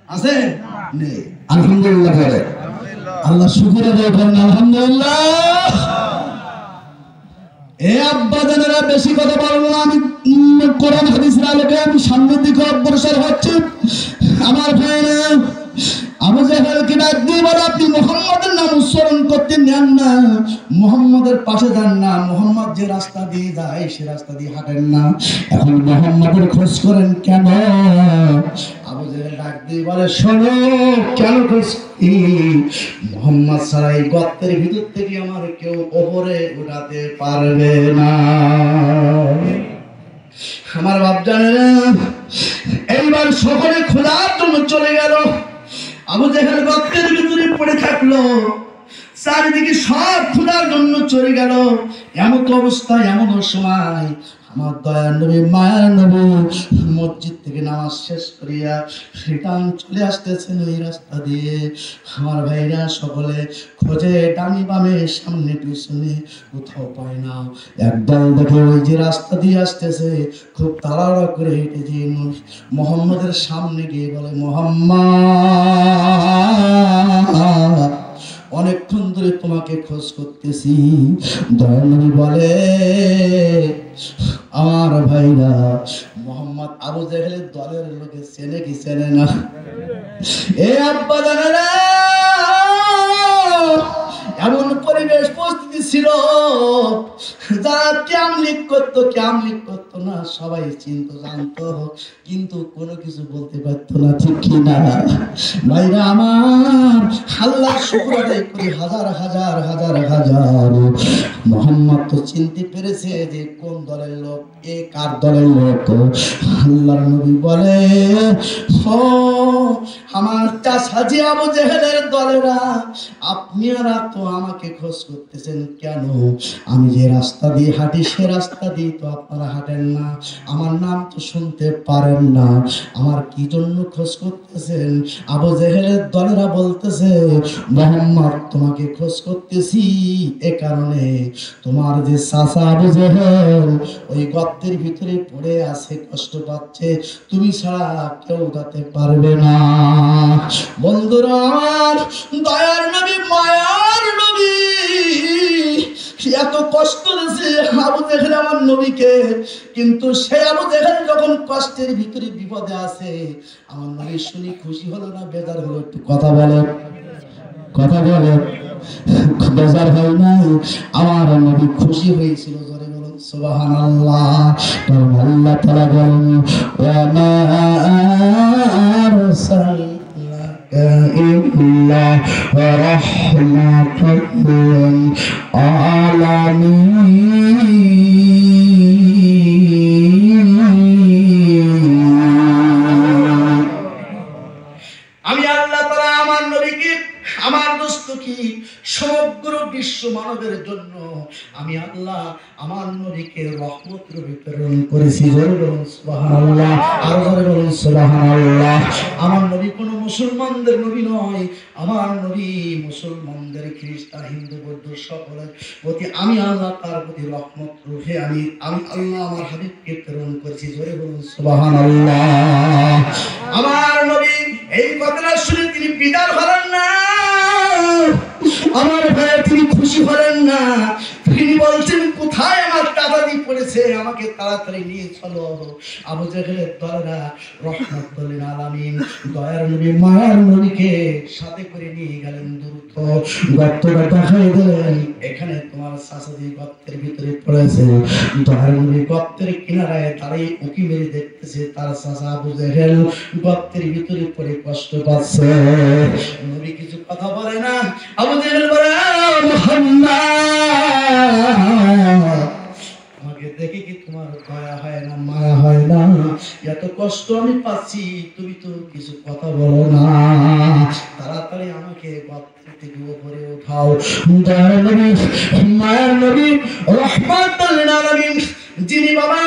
আছে নেই আলহামদুলিল্লাহ করে আল্লাহ শুকর আদায় করেন আলহামদুলিল্লাহ এ আব্বা জানেরা বেশি কথা বলবো না আমি কোরআন হাদিসের আলোকে আমি সামনের দিকে অগ্রসর হচ্ছি আমার ভাইরা আবু জাহেলকে ডাক দিয়ে বলে আপনি মুহাম্মাদের নাম উচ্চারণ করতে নেন না মুহাম্মাদের পাশে যান না মুহাম্মদ যে রাস্তা দিয়ে যায় সে রাস্তা দিয়ে হাঁটেন না এখন মুহাম্মাদের খোঁজ করেন কেন আবু জাহেল ডাক দিয়ে বলে শোনো কেন খোঁজ মুহাম্মদ ছাড়া এই গর্তের ভিতর থেকে আমার কেউ ওপরে উঠাতে পারবে না আমার বাপ জানেন এইবার সকলে খোলার জন্য চলে গেল আবু জাহেল গর্তের ভিতরে পড়ে থাকলো চারিদিকে সব খোলার জন্য চলে গেল এমন অবস্থায় এমন সময় আমার দয়ার নবী মায়ার নবী মসজিদ থেকে নামাজ শেষ করিয়া রিটার্ন চলে আসতেছেন ওই রাস্তা দিয়ে আমার ভাইরা সকলে খোঁজে ডানি বামে সামনে পিছনে কোথাও পায় না একদল দেখে ওই যে রাস্তা দিয়ে আসতেছে খুব তাড়াহুড়া করে হেঁটে যে মুহাম্মদের সামনে গিয়ে বলে মুহাম্মদ অনেকক্ষণ ধরে তোমাকে খোঁজ করতেছি দয়ার নবী বলে আমার ভাইরা মুহাম্মদ আবু জাহেলের দলের লোকে চেনে কি চেনে না এ আব্বা জানেরা এমন পরিবেশ পরিস্থিতি ছিল যারা ক্যামলিক করতো না সবাই চিনতো জানতো কিন্তু কোনো কিছু বলতে পারতো না ঠিক কিনা ভাইরা আমার আল্লাহর শুকর আদায় করি হাজার হাজার হাজার হাজার মুহাম্মদ তো চিনতে পেরেছে যে কোন দলের লোক এ কার দলের লোক আল্লাহর নবী বলে ও আমার চাচা আবু জাহেলের দলেরা আপনারা তো আমাকে খোঁজ করতেছেন কেন আমি যে রাস্তা দিয়ে হাঁটি সে রাস্তা দিয়ে তো আপনারা হাঁটেন না আমার নাম তো শুনতে পারেন না আমার কি জন্য খোঁজ করতেছেন আবু জাহেলের দলেরা বলতেছে মুহাম্মদ তোমাকে খোঁজ করতেছি এ কারণে তোমার যে চাচা আবু জাহেল ওই গর্তের ভিতরে পড়ে আছে কষ্ট পাচ্ছে তুমি ছাড়া কেউ উঠাতে পারবে না বন্ধুরা আমার দয়ার নবী মায়ার নবী এত কষ্ট দিয়েছে আবু জাহেল আমার নবীকে কিন্তু সে আবু জাহেল যখন কষ্টের ভিতরে বিপদে আছে আমার নবী শুনি খুশি হলো না বেজার হলো একটু কথা বলে বেজার হয় নাই আমার নবী খুশি হয়েছিল জোরে বলুন সুবহানাল্লাহ কারণ আল্লাহ তাআলা বলেন ওয়া মা আরসালনাকা ইল্লা রাহমাতাল লিল আলামিন আমি আল্লাহ তাআলা আমার নবীকে আমার দোস্ত কি সমগ্র বিশ্ব মানবের জন্য আমি আল্লাহ আমার নবীকে রহমত রূপে প্রেরণ করেছি জোরে বলুন সুবহানাল্লাহ আর জোরে বলুন সুবহানাল্লাহ আমার নবী কোনো মুসলমানদের নবী নয় আমার নবী মুসলমানদের খ্রিস্টান হিন্দু বৌদ্ধ সকলের প্রতি আমি আল্লাহ তার প্রতি রহমত রূপে আমি আল্লাহ আমার হাবিবকে প্রেরণ করেছি জোরে বলুন সুবহানাল্লাহ আমার নবী এই কথাটা শুনে তিনি বিদার হলেন না আমার ভাই তিনি খুশি হলেন না তিনি বলছেন কোথায় আমার দাদাদি পড়েছে আমাকে তাড়াতাড়ি নিয়ে চলো আবু জাহেলের দলেরা রহমতুল লিল আলামিন দয়ার নবী মায়ার নবীকে সাথে করে নিয়ে গেলেন দ্রুত গর্তটা দেখাই দিলেন এখানে তোমার চাচাদি গর্তের ভিতরে পড়েছে দয়ার নবী গর্তের কিনারায় দাঁড়িয়ে উঁকি মেরে দেখতেছে তার চাচা আবু জাহেল গর্তের ভিতরে পড়ে কষ্ট পাচ্ছে নবী কিছু কথা বলে না আবু জাহেল বলে মুহাম্মদ আমাকে দেখে কি তোমার দয়া হয় না মায়া হয় না এত কষ্ট আমি পাচ্ছি তুমি তো কিছু কথা বলো না তাড়াতাড়ি আমাকে গর্ত থেকে উপরে উঠাও দয়ার নবী মায়ার নবী রহমাতুল লিল আলামিন যিনি বাবা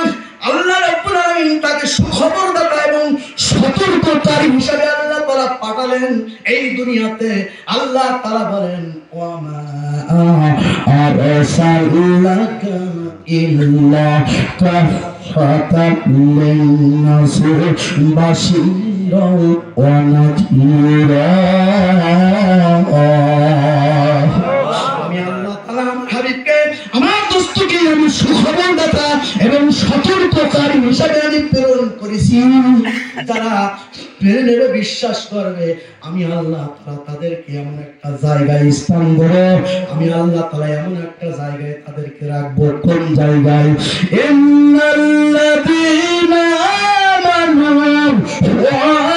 আল্লাহ রাব্বুল আলামিন তাকে সুখবরদাতা এবং সতর্ককারী হিসেবে আল্লাহ তাআলা পাঠালেন এই দুনিয়াতে আল্লাহ তাআলা বলেন ওয়া মা আরসালনাকা ইল্লা কাফাতাল লিন-নাস বাশীরান بشيرا ونذيرا আমি আল্লাহ তাআলা আমার হাবিবকে আমার দোস্তকে আমি সুখবরদাতা এবং সতর্ককারী হিসেবে আমি প্রেরণ করেছি। যারা প্রেরণে বিশ্বাস করবে আমি আল্লাহ তাআলা তাদেরকে এমন একটা জায়গায় স্থান দেব, আমি আল্লাহ তাআলা এমন একটা জায়গায় তাদেরকে রাখবো। কোন জায়গায়? ইন্নাল্লাযীনা আমানু ওয়া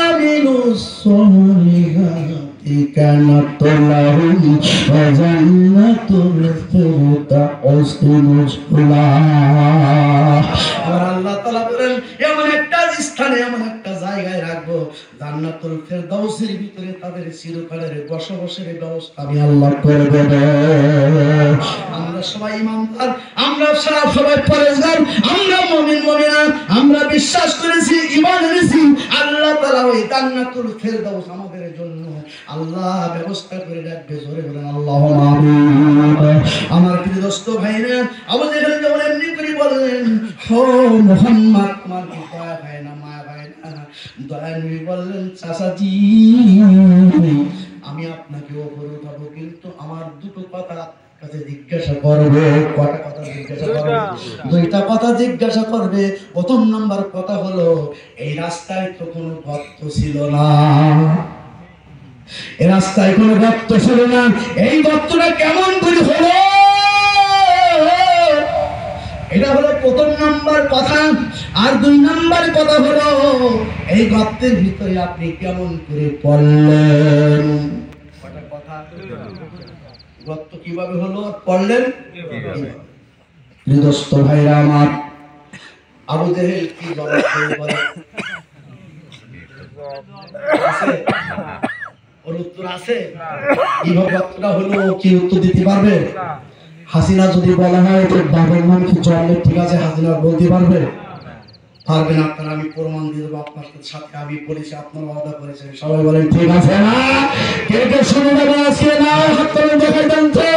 আমিলুস সালিহাতি কানাত লাহুম জান্নাতুল ফিরদাউসি নুজুলা। আর আল্লাহ তাআলা বলেন এমন একটা স্থানে এমন একটা জায়গায় রাখবো জান্নাতুল ফিরদাউসের ভিতরে তাদের চিরকালের বসবাসের ব্যবস্থা আমি আল্লাহ করে দেব। আমরা সবাই ইমানদার, আমরা সবাই পরেজগার, আমরা মুমিন মুমিনা, আমরা বিশ্বাস করেছি, ঈমান এনেছি আল্লাহ তাআলা ওই জান্নাতুল ফিরদাউস আমাদের জন্য আল্লাহ ব্যবস্থা করে রাখবে। জোরে বলেন আল্লাহুম্মা আমিন। আমার প্রিয় দোস্ত ভাইরা, আবু জেহেল যখন এমনি করে বললেন, ও মুহাম্মদ তোমার কি দয়া হয় না, মায়া হয় না? দয়া নবী বললেন, চাচাজি আমি আপনাকে ওপরে উঠাবো, কিন্তু আমার দুটো কথা কাছে জিজ্ঞাসা করবে। কটা কথা জিজ্ঞাসা করবে? দুইটা কথা জিজ্ঞাসা করবে। প্রথম নাম্বার কথা হলো, এই রাস্তায় তো কোনো গর্ত ছিল না, এই রাস্তায় কোনো গর্ত ছিল না, এই গর্তটা কেমন করে হলো? এটা হলো প্রথম নাম্বার কথা। আর দুই নাম্বার কথা হলো, এই গর্তের ভিতরে আপনি কেমন করে পড়লেন? কটা কথা? গর্ত কিভাবে হলো, পড়লেন কিভাবে? দোস্ত ভাইরা আমার, আবু জেহেল কি জবাব দিয়ে বলে? আছে? ওর উত্তর আছে? কিভাবে গর্তটা হলো কি উত্তর দিতে পারবে? হাসিনা যদি বলা হয় যে বাবার নাম কি জলে, ঠিক আছে, হাসিনা বলতে পারবে? পারবেন আপনারা, আমি প্রমাণ দিয়ে দেবো। আপনার সাথে আমি বলেছি, আপনারা ওয়াদা করেছেন, সবাই বলেন ঠিক আছে না? কে কে শুনে যাবে আজকে? না হাত তুলে দেখাই জানছে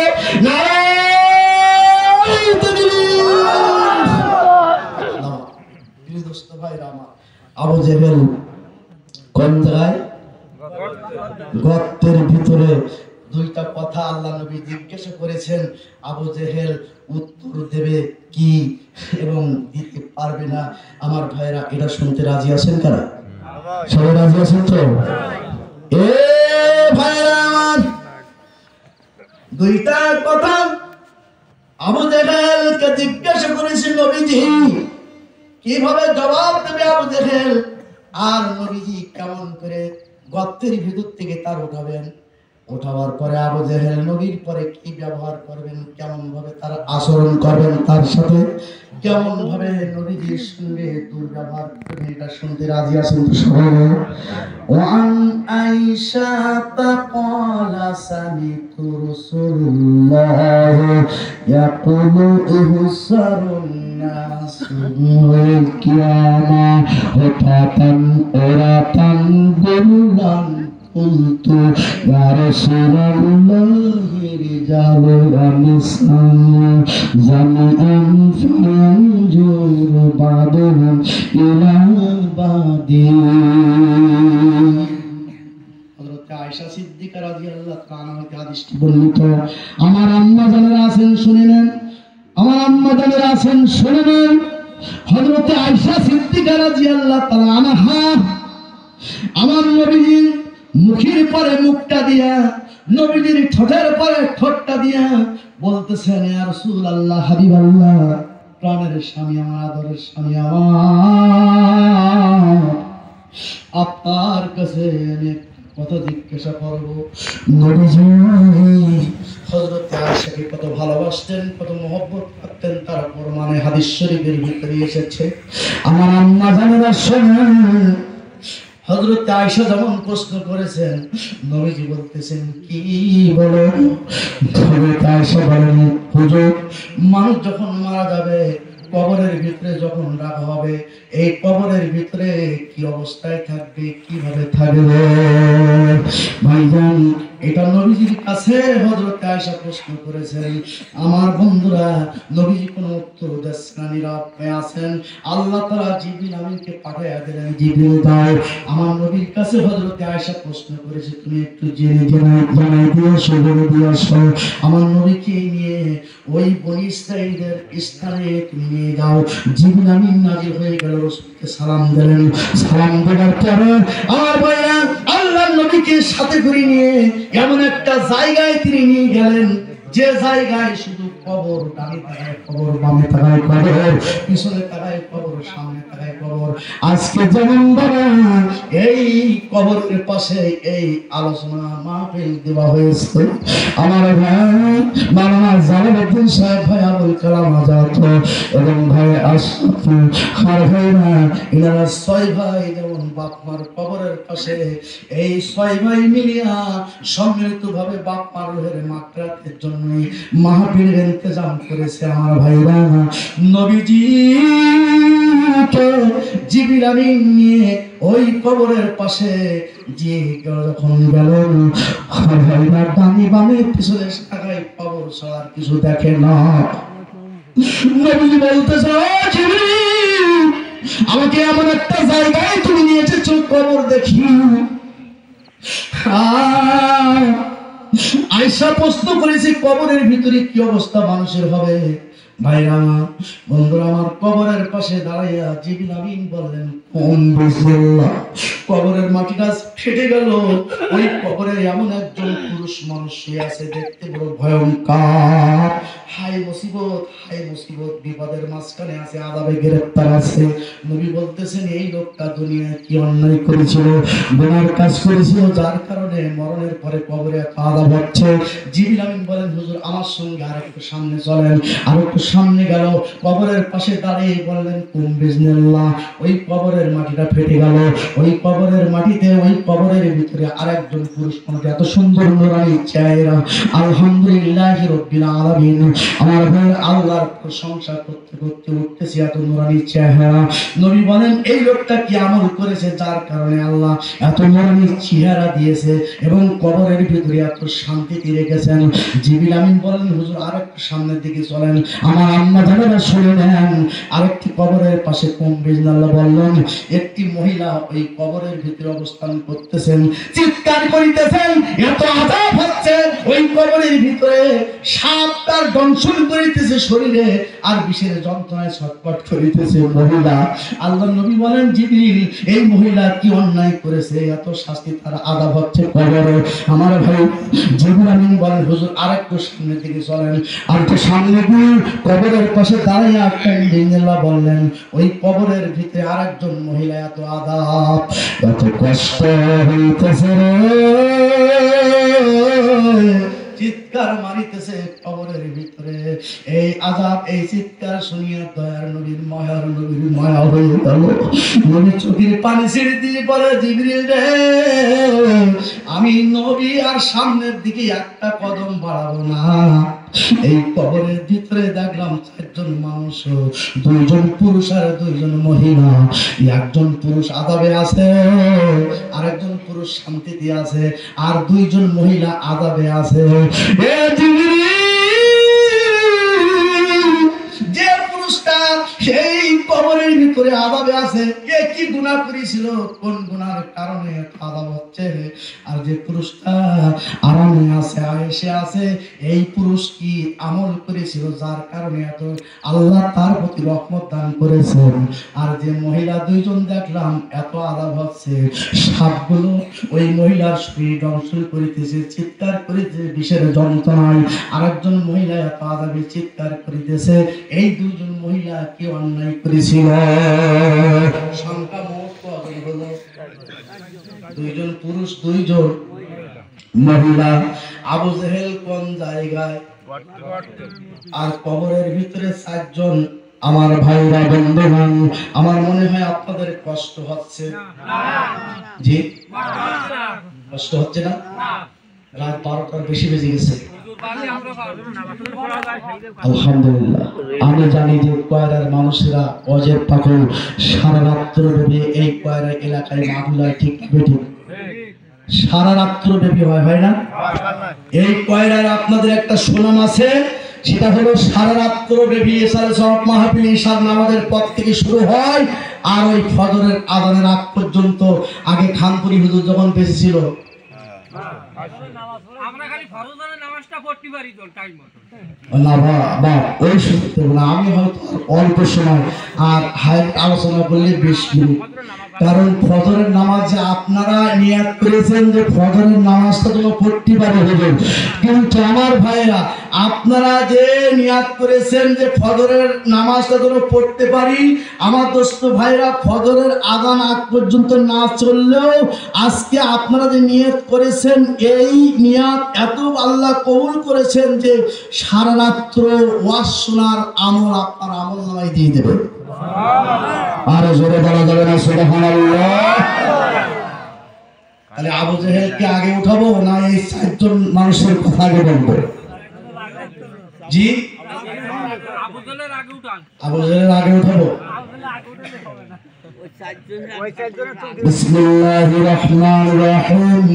না। দোস্ত ভাইরা আমার, আবু জেহেল কোন জায়গায়? গর্তের ভিতরে। দুইটা কথা আল্লাহ নবী জিজ্ঞাসা করেছেন, আবু জেহেল উত্তর দেবে কি এবং দিতে পারবে না। আমার ভাইরা, এটা শুনতে রাজি আছেন কারা? সবাই রাজি আছেন তো? এ ভাইরা আমার, দুইটা কথা আবু জেহেলকে জিজ্ঞাসা করেছেন নবীজি, কিভাবে জবাব দেবে আবু জেহেল? আর নবীজি কেমন করে গর্তের ভিতর থেকে তার উঠাবেন? উঠাবার পরে আবু জেহেল নবীর পরে কি ব্যবহার করবেন, কেমন ভাবে তার আচরণ করবেন, তার সাথে কেমন ভাবে নবীজির সঙ্গে দুর্ব্যবহার করবেন, এটা শুনতে রাজি আছেন তো সবাই? ওয়ান আয়েশা ক্বালা সামিতু রাসূলুল্লাহ ইয়াকুলু ইহসারুন নাসু কিয়ামা হঠাতান ওরাতান গুল্লান قلت يا رسول الله رجال ونساء جميعا فينظر بعضهم إلى بعض। হযরত আয়েশা সিদ্দিকা রাদিয়াল্লাহু তাআলা থেকে হাদিসটি বর্ণিত। আমার আম্মা যারা আছেন শুনে নেন, আমার আম্মা যারা আছেন শুনে নেন। হযরত আয়েশা সিদ্দিকা রাদিয়াল্লাহু তাআলা আনহা আমার নবীজি মুখের পরে মুখটা দিয়া, নবীজির ঠোঁটের পরে ঠোঁটটা দিয়া বলতেছেন, ইয়া রাসূলুল্লাহ, হাবিবাল্লাহ, প্রাণের স্বামী আমার, আদরের স্বামী আমার, আপনার কাছে আমি কথা জিজ্ঞাসা করবো। নবীজি হযরত আয়েশাকে কত ভালোবাসতেন, কত মহব্বত করতেন, তার প্রমাণে হাদিস শরীফের ভিতরে এসেছে। আমার আম্মা জানেরা শোনেন, হযরত আয়েশা যেমন প্রশ্ন করেছেন, নবীজি বলতেছেন কি বলেন? হযরত আয়েশা বলেন, হুজুর, মানুষ যখন মারা যাবে কবরের ভিতরে যখন রাখা হবে, এই কবরের ভিতরে কি অবস্থায় থাকবে, কিভাবে থাকবে ভাইজান, এটা নবীজির কাছে হযরত আয়েশা প্রশ্ন করেছেন। আমার বন্ধুরা, নবীজি কোনো উত্তর দিচ্ছেন না, নীরব হয়ে আছেন। আল্লাহ তাআলা জিবরিল আমিনকে পাঠিয়ে দিলেন, জিবরিল দাও। আমার নবীর কাছে হযরত আয়েশা প্রশ্ন করেছে, তুমি একটু জেনে জানাই দিও, বলে দিয়েছো আমার নবীকে নিয়ে ওই বনী ইসরাঈলের স্থানে তুমি নিয়ে যাও। জিবরিল আমিন নাজিল হয়ে গেল, রাসূলকে সালাম দিলেন। সালাম দেওয়ার পরে আমার ভাইরা আল্লাহর নবীকে সাথে করে নিয়ে এমন একটা জায়গায় তিনি নিয়ে গেলেন, যে জায়গায় শুধু কবর, ডানে তাকায় কবর, বামে তাকায় কবর, পিছনে তাকায় কবর, সামনে তাকায় কবর। আজকে যেমন বাবা এই কবরের পাশে এই আলোচনা মাহফিল দেওয়া হয়েছে, আমার ভাই মাওলানা জালালউদ্দিন সাহেব, ভাই আবুল কালাম আজাদ এবং ভাই আশরাফ আর ভাইরা, এনারা 6 ভাই যেমন বাপ মার কবরের পাশে এই 6 ভাই মিলিয়া সম্মিলিতভাবে বাপ মার রুহের মাগফিরাতের জন্য মাহফিলের ইন্তজাম করেছে। আমার ভাইরা নবীজিকে জিবরিল আমিন নিয়ে ওই কবরের পাশে যে যখন গেলেন, ভাইরা ডানে বামে পিছনে তাকায় কবর ছাড়া কিছু দেখে না। নবীজি বলতেছে, জিবরিল আমাকে এমন একটা জায়গায় তুমি নিয়ে এসেছো, কবর দেখি। আয়েশা প্রশ্ন করেছে, কবরের ভিতরে কি অবস্থা মানুষের হবে? ভাইরা বন্ধুরা আমার, কবরের পাশে দাঁড়াইয়া জিবরিল আমিন বললেন, কোন বিসমিল্লাহ। কবরের মাটিটা ফেটে গেল। ওই কবরে এমন একজন পুরুষ মানুষ শুয়ে আছে, দেখতে বড় ভয়ঙ্কর। হাই মুসিবত, হাই মুসিবত, বিপদের মাঝখানে আছে, আযাবে গ্রেফতার আছে। নবী বলতেছেন, এই লোকটা দুনিয়ায় কি অন্যায় করেছিল, গুনার কাজ করেছিল, যার কারণে মরণের পরে কবরে এত আযাব হচ্ছে। জিবরিল আমিন বলেন, হুজুর আমার সঙ্গে আরেকটু সামনে চলেন। আরেকটু সামনে গেল, কবরের পাশে দাঁড়িয়ে বললেন, কুম বিসমিল্লাহ। ওই কবরের মাটিটা ফেটে গেল। ওই কবরের মাটিতে, ওই কবরের ভিতরে আরেকজন পুরুষ মানুষ, এত সুন্দর নূরানি চেহারা, আলহামদুলিল্লাহি রাব্বিল আলামিন। আমার ভাই আল্লাহর প্রশংসা করতে করতে উঠতেছে, এত নূরানি চেহারা। নবী বলেন, এই লোকটা কি আমল করেছে যার কারণে আল্লাহ এত নূরানি চেহারা দিয়েছে এবং কবরের ভিতরে এত শান্তিতে রেখেছেন। জিবরিল আমিন বলেন, হুজুর আরেকটু সামনের দিকে চলেন। আমার আম্মা জানেরা শুনে নেন। আরেকটি কবরের পাশে কুম বিসমিল্লাহ বললেন, একটি মহিলা ওই কবরের ভিতরে অবস্থান করতেছেন, চিৎকার করিতেছেন, এত আযাব হচ্ছে। ওই কবরের ভিতরে সাপ তার দংশন করিতেছে শরীরে, আর বিষের যন্ত্রণায় ছটফট করিতেছে মহিলা। আল্লাহর নবী বলেন, জিবরিল এই মহিলা কি অন্যায় করেছে, এত শাস্তি তার আযাব হচ্ছে কবরে। আমার ভাই জিবরিল আমিন বলেন, হুজুর আরেকটু সামনের দিকে চলেন। আর তো সামনে গিয়ে কবরের পাশে দাঁড়িয়ে বিসমিল্লাহ বললেন, ওই কবরের ভিতরে আরেকজন মহিলা, এত আযাব, এত কষ্ট হইতেছে রে, চিৎকার মারিতেছে কবরের ভিতরে। এই আযাব, এই চিৎকার শুনিয়া দয়ার নবীর মায়া হয়ে গেল। নবী চোখের পানি ছেড়ে দিয়ে বলে, জিবরিল রে, আমি নবী আর সামনের দিকে একটা কদম বাড়াবো না। এই কবরের ভিতরে দেখলাম 4 জন মানুষ, 2 জন পুরুষ আর 2 জন মহিলা। একজন পুরুষ আযাবে আছে, আরেকজন পুরুষ শান্তিতে আছে, আর 2 জন মহিলা আযাবে আছে। যে পুরুষটা সেই কবরের ভিতরে আযাবে আছে, কে কি গুনাহ করেছিল, কোন গুনার কারণে আযাব হচ্ছে, আর যে পুরুষটা আরামে আছে, আয়েশে আছে, এই পুরুষ কি আমল করেছিল যার কারণে এত আল্লাহ তার প্রতি রহমত দান করেছেন। আর যে মহিলা 2 জন দেখলাম এত আযাব হচ্ছে, সাপগুলো ওই মহিলার শরীর দংশন করিতেছে, চিৎকার করিতেছে বিষের যন্ত্রণায়। আরেকজন মহিলা এত আযাবে চিৎকার করিতেছে। এই 2 জন মহিলা কি অন্যায় করেছিল? সংখ্যা মোট কতই হলো? 2 জন পুরুষ, 2 জন মহিলা। আবু জেহেল কোন জায়গায়? আর কবরের ভিতরে 4 জন। আমার ভাইরা বন্ধুগণ, আমার মনে হয় আপনাদের কষ্ট হচ্ছে। জি, কষ্ট হচ্ছে না? রাত 12টার বেশি বেজে গেছে। আলহামদুলিল্লাহ। আমি জানি যে কয়রার মানুষেরা অজের পাগল, সারা রাত্র ব্যাপী এই কয়রা এলাকায় মাহফিল হয়, ঠিক বেঠিক? সারা রাত্র ব্যাপী হয় না? এই কয়রার আপনাদের একটা সুনাম আছে, সেটা হলো সারা রাত্র ব্যাপী এসার সব মাহফিল ঈশার নামাজের পর থেকে শুরু হয় আর ওই ফজরের আযানের আগ পর্যন্ত। আগে খানপুরি হুজুর যখন বেঁচে ছিল, আমরা খালি ফরজের নামাজটা পড়তে পারি তো টাইম মতো না বা ওই সুযোগ না। আমি হয়তো অল্প সময় আর হাই আলোচনা করলে 20 মিনিট, কারণ ফজরের নামাজ যে আপনারা নিয়াত করেছেন যে ফজরের নামাজটা তোমরা পড়তে পারো হুজুর, কিন্তু আমার ভাইরা আপনারা যে নিয়াত করেছেন যে ফজরের নামাজটা তোমরা পড়তে পারি, আমার দোস্ত ভাইরা ফজরের আযান আগ পর্যন্ত না চললেও আজকে আপনারা যে নিয়াত করেছেন এই নিয়াত এত আল্লাহ কবুল করেছেন যে সারা রাত্র ওয়াজ শোনার আমল আপনার আমল নামায় দিয়ে দেবে। আরো জোরে বলা যাবে না সুবহানাল্লাহ? তাহলে আবু জেহেলকে আগে উঠাবো না এই চারজন মানুষের কথা আগে বলবো? জি, আবু জেলের আগে উঠান, আবু জেহেলের আগে উঠাবো। বিসমিল্লাহির রহমানির রহিম।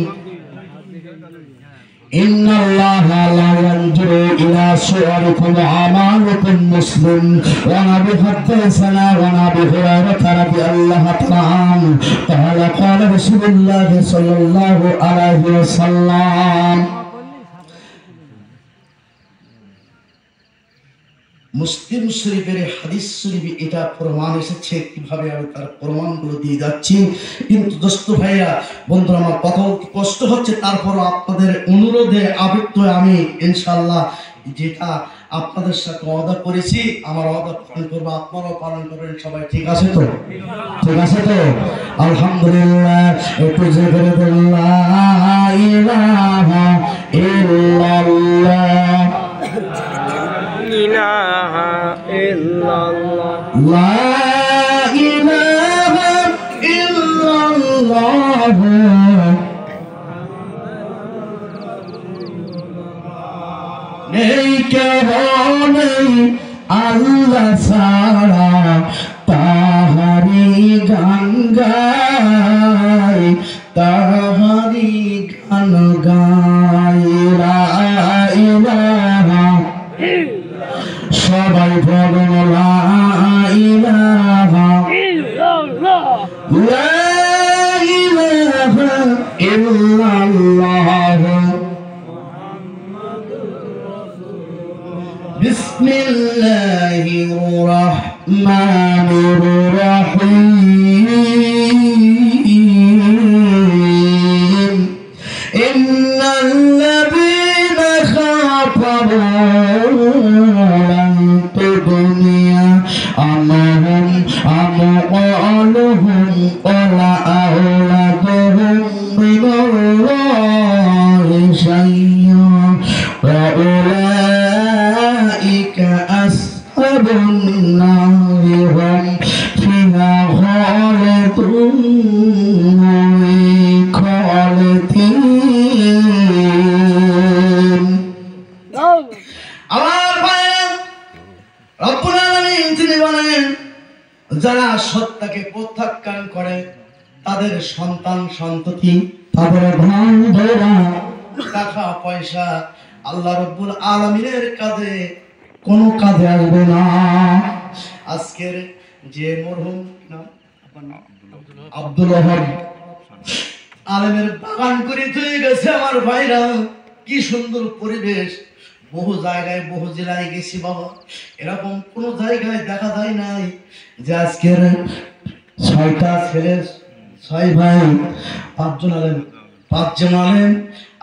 إن الله لا ينظر إلى صوركم وأعمالكم مسلم ونبي حدثنا ونبي هريرة رضي الله عنه قال قال رسول الله صلى الله عليه وسلم। মুসলিম শরীফের হাদিস শরীফে এটা প্রমাণ এসেছে, কিভাবে আমি তার প্রমাণগুলো দিয়ে যাচ্ছি। কিন্তু দোস্ত ভাইয়া বন্ধুরা, আমার কথা কষ্ট হচ্ছে, তারপরও আপনাদের অনুরোধে আবেগ আমি ইনশাআল্লাহ যেটা আপনাদের সাথে ওয়াদা করেছি আমার ওয়াদা পালন করবো, আপনারাও পালন করবেন সবাই। ঠিক আছে তো? ঠিক আছে তো? আলহামদুলিল্লাহ। একটু যে করে বলুন লা ইলাহা ইল্লাল্লাহ, ইলাহা ইল্লাল্লাহ, লা ইলাহা ইল্লাল্লাহ, নেই কেউ নেই আল্লাহ ছাড়া, তাহারি গান গাই, তাহারি গান গাই, লা ইলাহা, সবাই বলুন লা ইলাহা ইল্লাল্লাহ, লা ইলাহা ইল্লাল্লাহ, বিসমিল্লাহির রহমানির রহিম। ইন্নাল্লাযীনা কাফারু লান তুগনিয়া আনহুম আমওয়ালুহুম ওয়ালা আওলাদুহুম মিনাল্লাহি শাই'আন ওয়া উলাইকা আসহাবুন নারি হুম ফিহা খালিদুন খালিদিন। আমার ভাইরা, রব্বুল আলামিন তিনি বলেন, যারা সত্যকে প্রত্যাখ্যান করে তাদের সন্তান সন্ততি, তাদের ধন ধরা, টাকা পয়সা আল্লাহ রব্বুল আলামিনের কাজে কোনো কাজে আসবে না। আজকের যে মরহুম নাম আব্দুল ওয়াহাব আলেমের বাগান করে চলে গেছে আমার ভাইরা, কি সুন্দর পরিবেশ। বহু জায়গায় বহু জেলায় গেছি বাবা, এরকম কোন জায়গায় দেখা যায় নাই যে আজকের 6টা ছেলে 6 ভাই 5জন আলেম 5জন আলেম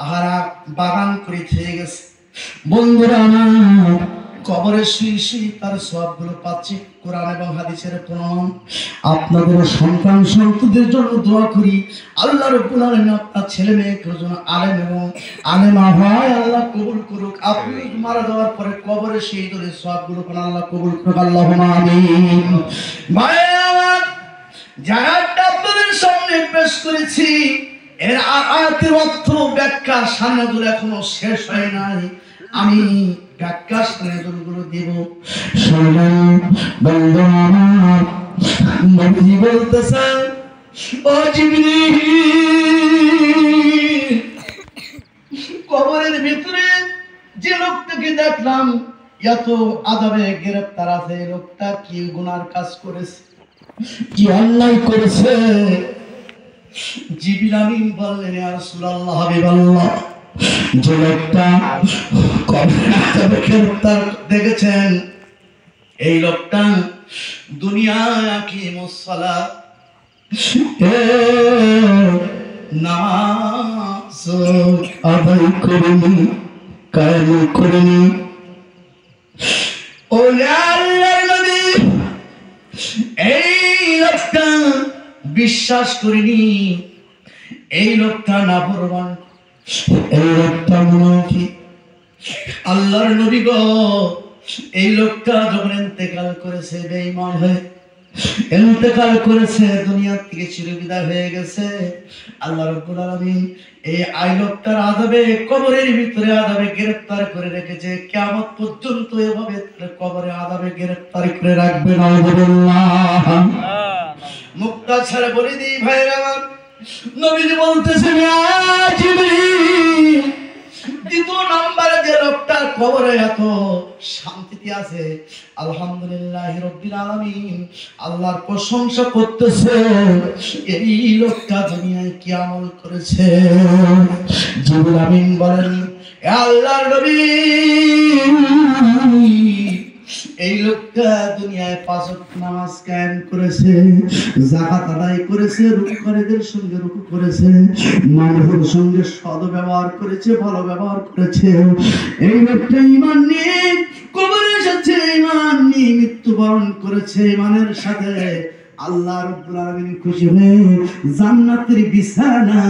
আহারা বাগান করে থেকে গেছে। বন্ধুরা আমার, কবরে শুয়ে শুয়ে তার সওয়াবগুলো পাচ্ছি। কোরআন এবং হাদিসের প্রমাণ। আপনাদের সন্তান সন্ততির জন্য দোয়া করি, আল্লাহ রাব্বুল আলামিন আপনার ছেলে মেয়েদের জন্য আলেম এবং আলেমা হয় আল্লাহ কবুল করুক। আপনি মারা যাওয়ার পরে কবরে শহীদের সওয়াবগুলো কোন আল্লাহ কবুল করুক, আল্লাহুম্মা আমিন। ভাইয়া, যারা আপনাদের সামনে পেশ করেছি এর আয়াতের অর্থ ব্যাখ্যা সানাদুল এখনো শেষ হয় নাই। আমি ব্যাখ্যা গুলো দেব। শুনুন বন্ধু আমার, নবীজি বলতেছেন ও জিবরিল, কবরের ভিতরে যে লোকটাকে দেখলাম এত আযাবে গ্রেফতার আছে, লোকটা কি গুনার কাজ করেছে, কি অন্যায় করেছে? জিবরিল আমিন বললেন ইয়া রাসূলুল্লাহ, হাবিবাল্লাহ, যে লোকটা কবরের আযাবে গ্রেফতার দেখেছেন, এই লোকটা দুনিয়ায় আকিমুস সালাত, নামাজ আদায় করেনি, কায়েম করেনি। ও আল্লাহর নবী, এই লোকটা বিশ্বাস করেনি, এই লোকটা নাফরমান, এই লোকটা মুনাফিক। আল্লাহর নবী গো, এই লোকটা যখন ইন্তেকাল করেছে বেঈমান হয়ে ইন্তেকাল করেছে, দুনিয়া থেকে চিরবিদায় হয়ে গেছে, আল্লাহ রাব্বুল আলামিন এই লোকটার আযাবে কবরের ভিতরে আযাবে গ্রেফতার করে রেখেছে। কিয়ামত পর্যন্ত এভাবে কবরে আযাবে গ্রেফতার করে রাখবে। নাউযুবিল্লাহ। মুক্তা ছাড়া বলে দিই ভাইরা আমার, নবীজি বলতেছেন ইয়া জিবরিল, দ্বিতীয় নম্বরে যে লোকটা কবরে এত শান্তিতে আছে, আলহামদুলিল্লাহ রাব্বিল আলামিন, আল্লাহর প্রশংসা করতেছে, এই লোকটা দুনিয়ায় কি আমল করেছে। জিবরিল আমিন বলেন এ আল্লাহর নবী, এই লোকটা দুনিয়ায় 5 ওয়াক্ত নামাজ কায়েম করেছে, যাকাত আদায় করেছে, রুকুকারীদের সঙ্গে রুকু করেছে, মানুষের সঙ্গে সদ্ব্যবহার করেছে, ভালো ব্যবহার করেছে। এই লোকটা ঈমান নিয়ে কবরে এসেছে, ঈমান নিয়ে মৃত্যুবরণ করেছে, ঈমানের সাথে আল্লাহ রাব্বুল আলামিন খুশি হয়ে জান্নাতের বিছানা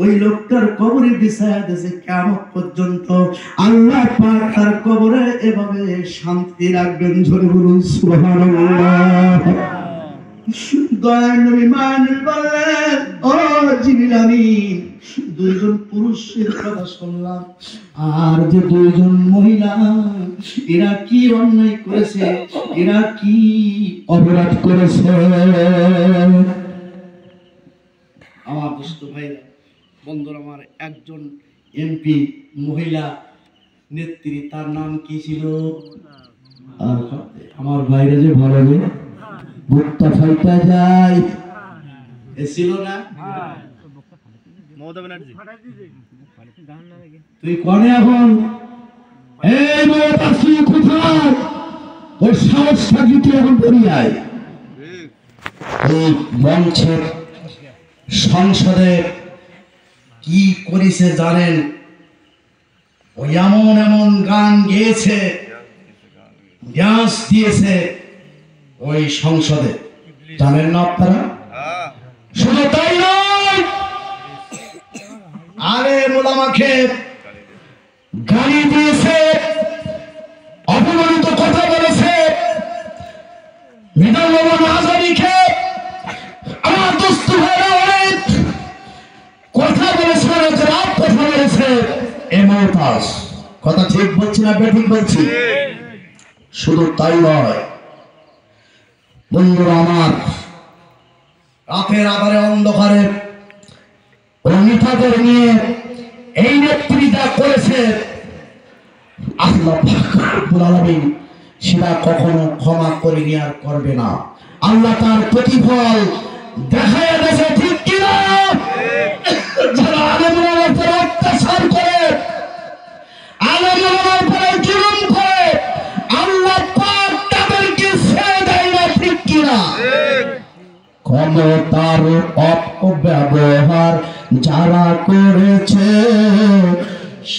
ওই লোকটার কবরে বিছায়া দিয়েছে। কিয়ামত পর্যন্ত আল্লাহ পাক তার কবরে এভাবে শান্তি রাখবেন। জোরে বলুন সুবহানাল্লাহ। দয়ার নবী মানুষ বললেন ও জিবরিল আমিন, দুইজন পুরুষের কথা শুনলাম, আর যে দুইজন মহিলা, এরা কি অন্যায় করেছে, এরা কি অপরাধ করেছে? আমার দোস্ত ভাইরা, বন্ধুরা আমার, একজন এমপি মহিলা নেত্রী, তার নাম কি ছিল? আর আমার ভাইরা যে ভালো যে বুকটা ফাইটা যায়, এ ছিল না মমতা ব্যানার্জি? তুই কোনে এখন? এই মমতা তুই কোথায়? ওই সাহস থাকি তুই এখন বেরিয়ে আয়। এই মঞ্চের সংসদে কি করেছে জানেন? ওই এমন এমন গান গেয়েছে, ডান্স দিয়েছে ওই সংসদে, জানেন না আপনারা? শুধু তাই নয়, আরে মোলামাকে গালি দিয়েছে, অপমানিত কথা বলেছে, মৃদু আজারিকে আমার দোস্ত ভাইরা অনেক কথা বলেছে, অনেক রাত কথা বলেছে। এমতাস কথা ঠিক বলছি না বেঠিক বলছি? শুধু তাই নয় বন্ধুরা আমার, রাতের আধারে অন্ধকারে নেতাদের নিয়ে এই নেত্রী যা করেছে, আল্লাহ পাক রব্বুল আলামিন সেটা কখনো ক্ষমা করেনি আর করবে না। আল্লাহ তার প্রতিফল দেখায় দেশে, ঠিক কিনা? যারা আলেমের উপর অত্যাচার করে, আলেমের উপর জুলুম করে, আল্লাহ পাক তাদেরকে ছেড়ে দেয় না, ঠিক কিনা? ক্ষমতার অপব্যবহার যারা করেছে,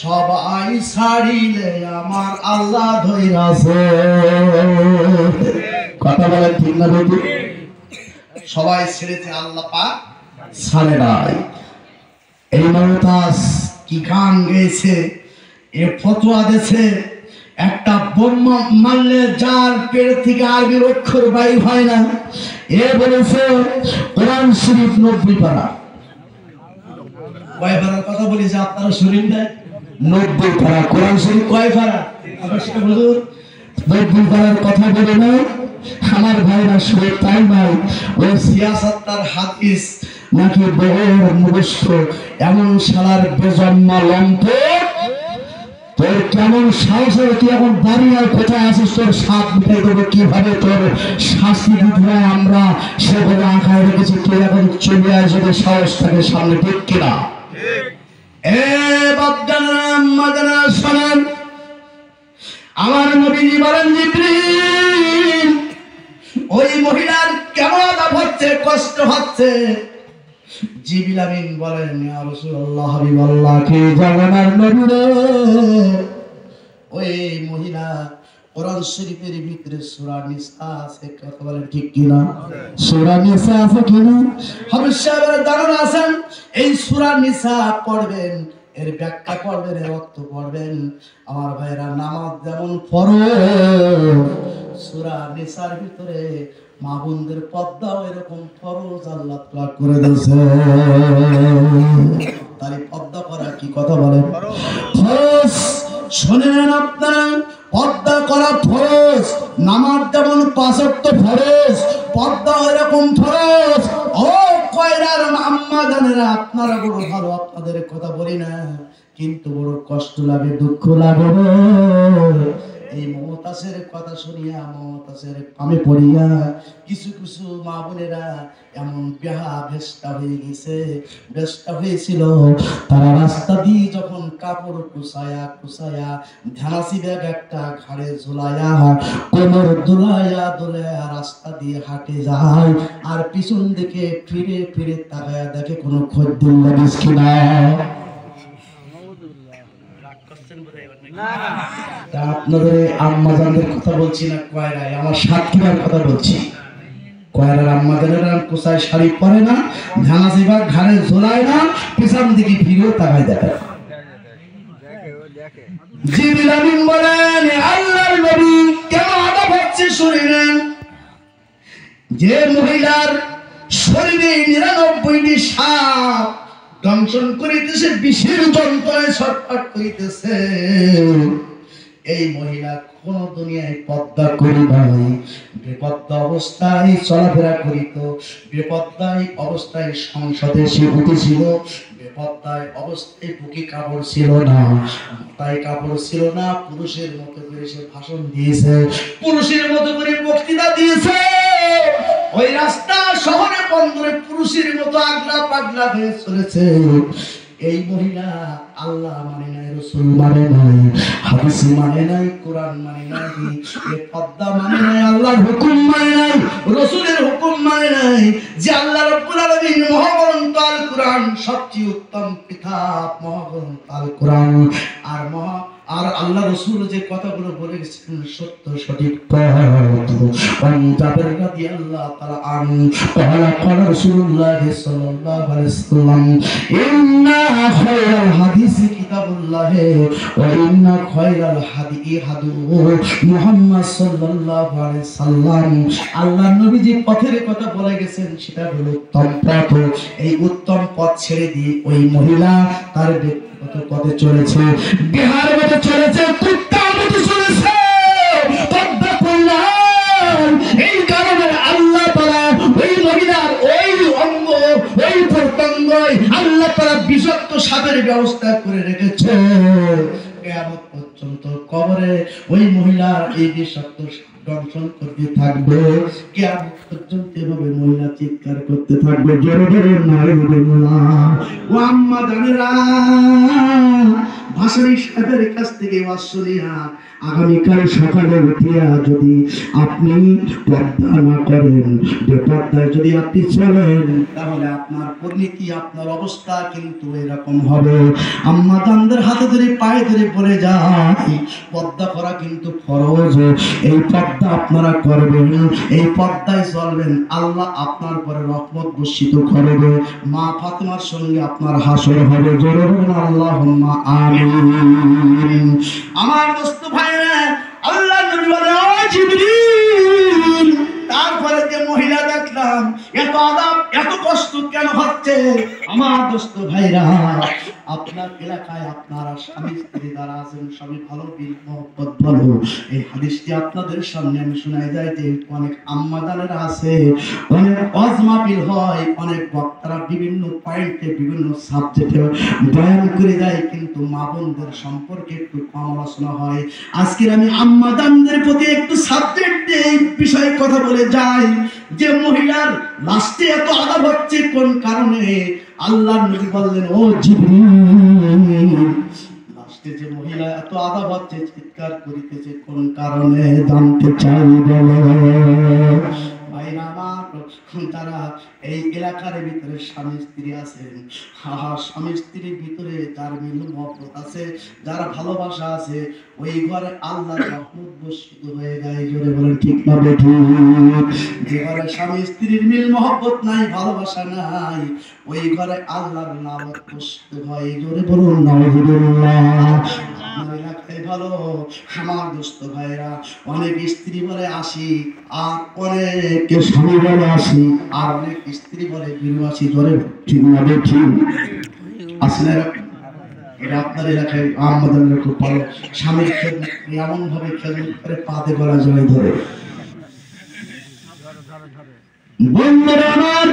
সবাই ছাড়িলে আমার আল্লাহ ধইরাছে। কথা বলেন ঠিক না বন্ধু? সবাই ছেড়েছে, আল্লাহ পাক ছাড়ে নাই। এই মমতাজ কি গান গেয়েছে, এ ফতোয়া দিয়েছে, একটা বোমা মারলে যার পেট থেকে আরবির অক্ষর বাইর হয় না, এ বলেছে কোরআন শরীফ 90 পারা। কয় পারার কথা বলেছে আপনারা শুনেন না? 90 পারা। কোরআন শরীফ কয় পারা? অবশ্যই হুজুর 90 পারার কথা বলে না আমার ভাইরা, শুধু তাই নয়, ওই সিয়াসত তার হাদিস নাকি বড় মুখস্থ, এমন শালার বেজন্মা লম্পট, তোর কেমন সাহস হবে? তুই এখন দাঁড়িয়ে কোথায় আছিস? তোর সাত মিটাই দেবো কিভাবে, তোর শাস্তি দিতে হয় আমরা সেভাবে আঁকায় রেখেছি। তুই এখন চলে আসবে সাহস থাকে সামনে, ঠিক কিনা? এ বাপজানেরা আম্মাজানেরা শোনেন, আমার নবীজি বলেন জিবরিল ওই মহিলার কেমন আযাব হচ্ছে, কষ্ট হচ্ছে। জিবরিল আমিন বলেন ইয়া রাসূলুল্লাহ হাবিবাল্লাহ কে জানার নবী রে, ওই মহিলা কোরআন শরীফের ভিতরে সূরা নিসা আছে, কথা বলেন ঠিক কিনা? সূরা নিসা আছে কিনা? হাবিব সাহেবের ধারণা আছেন এই সূরা নিসা পড়বেন, এর ব্যাখ্যা পড়বেন, এর অর্থ পড়বেন। আমার ভাইরা নামাজ যেমন ফরজ, সূরা নিসার ভিতরে মা বোনদের পর্দাও এরকম ফরজ আল্লাহ তাআলা করে দিয়েছে। তাই পর্দা করা কি, কথা বলেন? ফরজ। শুনেন আপনারা, পর্দা করা ফরজ। নামাজ যেমন 5 ওয়াক্ত ফরজ, পর্দা এরকম ফরজ। ও কয়রার আম্মা জানেরা, আপনারা বড় ভালো, আপনাদের কথা বলি না, কিন্তু বড় কষ্ট লাগে, দুঃখ লাগে। এই মমতাজের কথা শুনিয়া, মমতাজের পামে পড়িয়া কিছু কিছু মা বোনেরা এমন বেহাবেশটা হয়ে গেছে, বেশটা হয়েছিল। তারা রাস্তা দিয়ে যখন কাপড় কুচায়া কুচায়া ধানাসি ব্যাগ একটা ঘাড়ে ঝুলাইয়া কোমর দুলাইয়া দুলাইয়া রাস্তা দিয়ে হাঁটে যায়, আর পিছন দিকে ফিরে ফিরে তাকায়া দেখে কোনো খদ্দের লাগিস কিনা। আপনাদের আম্মাজানদের কথা বলছি না, কয়রায় আমার সাতক্ষীরার কথা বলছি। কয়রার আম্মাজানেরা কোসায় শাড়ি পরে না, ধানাসি ব্যাগ ঘাড়ে ঝোলায় না, পিছন দিকে ফিরেও তাকায় দেখে। জিবরিল আমিন বলেন আল্লাহর নবী কেন আযাব হচ্ছে শুনেন। যে মহিলার শরীরে 99টি সাপ দংশন করিতেছে, বিষের যন্ত্রণায় ছটফট করিতেছে, এই মহিলা কোন দুনিয়ায় পর্দা করি নাই, বেপর্দা অবস্থায় চলাফেরা করিত, বেপর্দায় অবস্থায় সংসদে সে উঠেছিল, বেপর্দায় অবস্থায় বুকে কাপড় ছিল না, মাথায় কাপড় ছিল না, পুরুষের মতো করে সে ভাষণ দিয়েছে, পুরুষের মতো করে বক্তৃতা দিয়েছে। ওই রাস্তা শহরে বন্দরে পুরুষের মতো আগলা পাগলা হয়ে চলেছে। এই মহিলা আল্লাহ মানে নাই, রাসূল মানে নাই, হাদিস মানে নাই, কোরআন মানে নাই, এই পর্দা মানে নাই, আল্লাহর হুকুম মানে নাই, রাসূলের হুকুম মানে নাই। যে আল্লাহ রাব্বুল আলামিন মহাগ্রন্থ আল কোরআন, সবচেয়ে উত্তম কিতাব মহাগ্রন্থ আল কোরআন, আর আল্লাহ রাসূল যে কথাগুলো বলে গেছেন সত্য সঠিক পথ। জাবের রাদিয়াল্লাহু তাআলা আনহু ক্বালা রাসূলুল্লাহ সাল্লাল্লাহু আলাইহি ওয়াসাল্লাম ইন্না খায়রাল হাদিসি কিতাবুল্লাহ ওয়া ইন্না খায়রাল হাদি হাদু মুহাম্মদ সাল্লাল্লাহু আলাইহি সাল্লাম। আল্লাহ নবী যে পথের কথা বলে গেছেন সেটা হলো উত্তম পথ। এই উত্তম পথ ছেড়ে দিয়ে ওই মহিলা তার ব্যক্তিগত পথে চলেছে, বিহার মতো চলেছে, কুত্তার মতো চলেছে, পদ্মা করলাম। এই কারণে আল্লাহ তাআলা ওই মহিলার ওই অঙ্গ, ওই প্রত্যঙ্গ আল্লাহ তাআলা বিষাক্ত সাপের ব্যবস্থা করে রেখেছে। কিয়ামত পর্যন্ত কবরে ওই মহিলার এই বিষাক্ত দংশন করতে থাকবে, কিয়ামত পর্যন্ত এভাবে মহিলা চিৎকার করতে থাকবে, জোরে জোরে নাউজুবিল্লাহ। ও আম্মা জানেরা, ভাসানী সাহেবের কাছ থেকে ওয়াজ শুনিয়া আগামীকাল সকালে উঠিয়া যদি আপনি পর্দা না করেন, বেপর্দায় যদি আপনি চলেন, তাহলে আপনার পরিণতি, আপনার অবস্থা কিন্তু এরকম হবে। আম্মা জানদের হাতে ধরে পায়ে ধরে পড়ে যায়, পর্দা করা কিন্তু ফরজ। এই পর্দা আপনারা করবেন, এই পর্দায় চলবেন, আল্লাহ আপনার পরে রহমত বর্ষিত করবে, মা ফাতেমার সঙ্গে আপনার হাসর হবে। জোরে বলুন আল্লাহুম্মা আমিন। আমার দোস্ত ভাইরা, আল্লাহ নবী বলে ও জিবরিল, তারপরে যে মহিলা দেখলাম এত আযাব এত কষ্ট কেন হচ্ছে? আমার দোস্ত ভাইরা, আপনার এলাকায় আপনারা স্বামী স্ত্রী যারা আছেন সবই ভালো বিল মহব্বত ভালো। এই হাদিসটি আপনাদের সামনে আমি শোনাই যাই যে অনেক আম্মাদানেরা আছে, অনেক ওয়াজ মাহফিল হয়, অনেক বক্তারা বিভিন্ন পয়েন্টে বিভিন্ন সাবজেক্টে বয়ান করে যায়, কিন্তু মা বোনদের সম্পর্কে একটু কম আলোচনা হয়। আজকে আমি আম্মাদানদের প্রতি একটু সাবজেক্ট এই বিষয়ে কথা বলে যাই যে মহিলার লাস্টে এত আঘাত হচ্ছে কোন কারণে। আল্লাহর নবী বললেন, ও জিবরিল, লাস্টে যে মহিলা এত আঘাত হচ্ছে, চিৎকার করিতেছে কোন কারণে জানতে চাই বলো। ভাইরা আমার, তারা এই এলাকার ভিতরে স্বামী স্ত্রী আছেন, স্বামী স্ত্রীর ভিতরে যার মিল মহব্বত আছে, যার ভালোবাসা আছে, ওই ঘরে আল্লাহর রহমত বর্ষিত হয়ে যায়। জোরে বলেন ঠিক না বেঠিক? যে ঘরে স্বামী স্ত্রীর মিল মহব্বত নাই, ভালোবাসা নাই, ওই ঘরে আল্লাহর লানত বর্ষিত হয়। জোরে বলুন নাউযুবিল্লাহ। আমার এলাকায় ভালো আমার দোস্ত ভাইরা, অনেক স্ত্রী বলে আসি, আর অনেক স্বামী বলে আসি, আর অনেক স্ত্রী বলে বিরুয়াসি। ধরে ঠিক না ঠিক? আসলে এটা আপনার এলাকায় আমাদের খুব ভালো স্বামীর খেদমত এমন ভাবে খেদমত করে পাতে গলা জড়াই ধরে। বন্ধুরা আমার,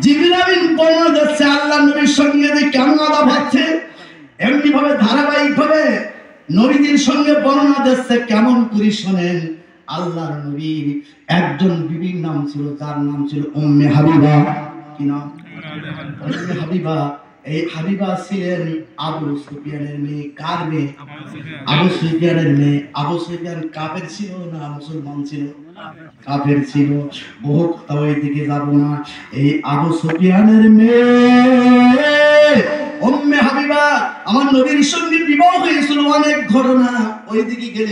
জিবরিল আমিন বর্ণনা দিচ্ছে আল্লাহর নবীর সঙ্গে যে কেমন আলাপ হচ্ছে, এমনি ভাবে ধারাবাহিক ভাবে নবীদের সঙ্গে বর্ণনা দিচ্ছে কেমন করে শোনেন। আল্লাহর নবীর একজন বিবির নাম ছিল, যার নাম ছিল উম্মে হাবিবা। কি নাম? উম্মে হাবিবা। এই হাবিবা ছিলেন আবু সুফিয়ানের মেয়ে। কার মেয়ে? আবু সুফিয়ানের মেয়ে। আবু সুফিয়ান কাফের ছিল না মুসলমান ছিল? কাফের ছিল। বহু কথা ওইদিকে যাব না। এই আবু সুফিয়ানের মেয়ে উম্মে হাবিবা আমার নবীর সঙ্গে বিবাহ হয়েছিল। অনেক ঘটনা, ওইদিকে গেলে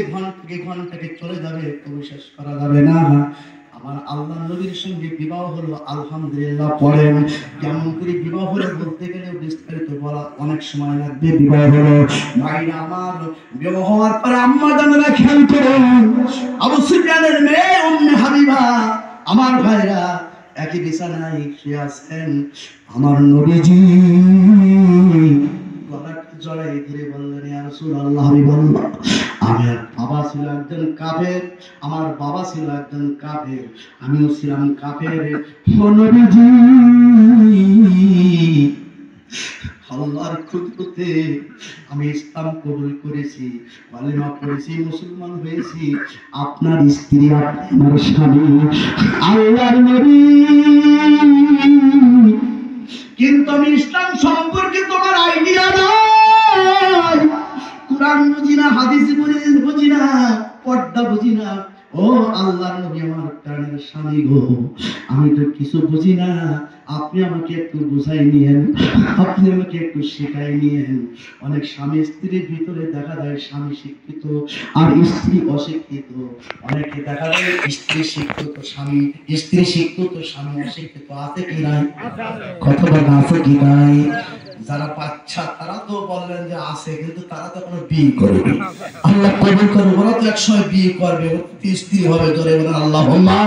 ঘন্টাকে চলে যাবে, তবু শেষ করা যাবে না। আমার আল্লাহ নবীর সঙ্গে বিবাহ হলো, আলহামদুলিল্লাহ পড়েন। কেমন করে বিবাহ হলো বলতে গেলে বিস্তারিত বলা অনেক সময় লাগবে। বিবাহ হলো ভাইরা আমার, বিবাহ হওয়ার পরে আম্মা জানেরা খেয়াল করেন, আবু সুফিয়ানের মেয়ে উম্মে হাবিবা আমার ভাইরা একই বিছানায় শুয়ে আছেন। আমার নবীজি গলাটা জড়াই ধরে বললেন, ইয়া রাসূলুল্লাহ, হাবিবাল্লাহ, আমার বাবা ছিল একজন কাফের, আমার বাবা ছিল একজন কাফের, আমিও ছিলাম কাফের। ও নবীজি, আল্লাহর খুদরতে আমি ইসলাম কবুল করেছি, কালেমা পড়েছি, মুসলমান হয়েছি। আপনার স্ত্রী, আপনার স্বামী আল্লাহর নবী, কিন্তু আমি ইসলাম সম্পর্কে তোমার আইডিয়া নাই। কুরআন বুঝি না, হাদিস বুঝি না, পর্দা বুঝি না। ও আল্লাহর নবী, আমার প্রাণের স্বামী গো, আমি তো কিছু বুঝি না, আপনি আমাকে একটু বুঝাই নিয়েন, আপনি আমাকে একটু শেখাই নিয়েন। অনেক স্বামী স্ত্রীর ভিতরে দেখা যায় স্বামী শিক্ষিত আর স্ত্রী অশিক্ষিত। অনেকে দেখা যায় স্ত্রী শিক্ষিত, স্বামী স্ত্রী শিক্ষিত, স্বামী অশিক্ষিত। আছে কি নাই? কথা বলা আছে কি নাই? যারা বাচ্চা তারা তো বললেন যে আছে, কিন্তু তারা তো কোনো বিয়ে করেনি। আল্লাহ কবুল করবে, ওরা তো একসময় বিয়ে করবে, স্ত্রী হবে। ধরে বলেন আল্লাহুম্মা